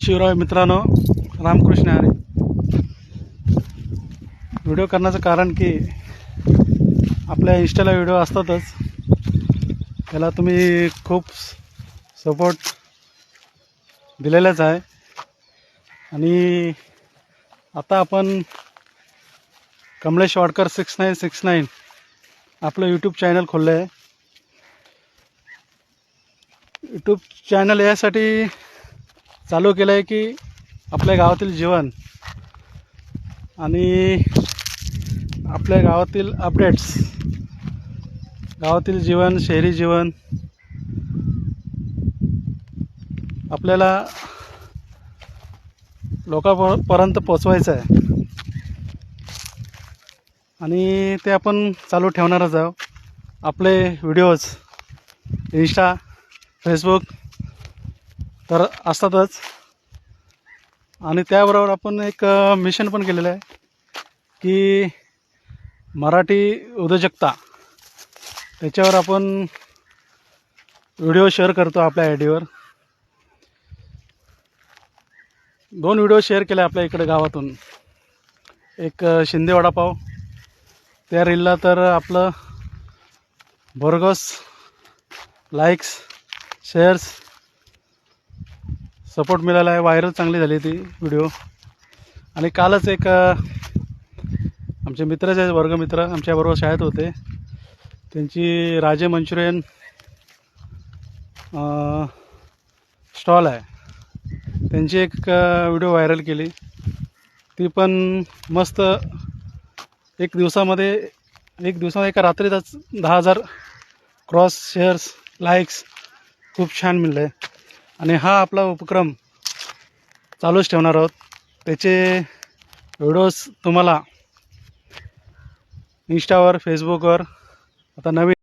शिवराय मित्रांनो, रामकृष्ण हरी. व्हिडिओ करण्याचं कारण की आपल्या इंस्टाला व्हिडिओ असतातच, त्याला तुम्ही खूप सपोर्ट दिलेलाच आहे. आणि आता आपण कमलेश वाडकर 6969 आपलं यूट्यूब चॅनल खोललं आहे. यूट्यूब चॅनल यासाठी चालू केलं आहे की आपल्या गावातील जीवन आणि आपल्या गावातील अपडेट्स, गावातील जीवन, शहरी जीवन आपल्याला लोकांपर्यंत पोचवायचं आहे आणि ते आपण चालू ठेवणारच आहोत. आपले व्हिडिओज इंस्टा, फेसबुक तर असतातच. आणि त्याबरोबर आपण एक मिशन पण केलेलं आहे की मराठी उद्योजकता, त्याच्यावर आपण व्हिडिओ शेअर करतो. आपल्या आय डीवर 2 व्हिडिओ शेअर केले आपल्या इकडे गावातून. एक शिंदे वडापाव, त्या रीलला तर आपलं भरघोस लाईक्स, शेअर्स, सपोर्ट मिळाला आहे. व्हायरल चांगली झाली ती व्हिडिओ. आणि कालच एक आमचे मित्राचे वर्गमित्र आमच्याबरोबर शाळेत होते, त्यांची राजे मंचुरियन स्टॉल आहे, त्यांची एक व्हिडिओ व्हायरल केली. ती पण मस्त एक दिवसामध्ये एका रात्रीतच 10,000 क्रॉस शेअर्स, लाईक्स खूप छान मिळले. आणि हा आपला उपक्रम चालूच ठेवणार आहोत. त्याचे व्हिडिओज तुम्हाला इंस्टावर, फेसबुकवर आता नवीन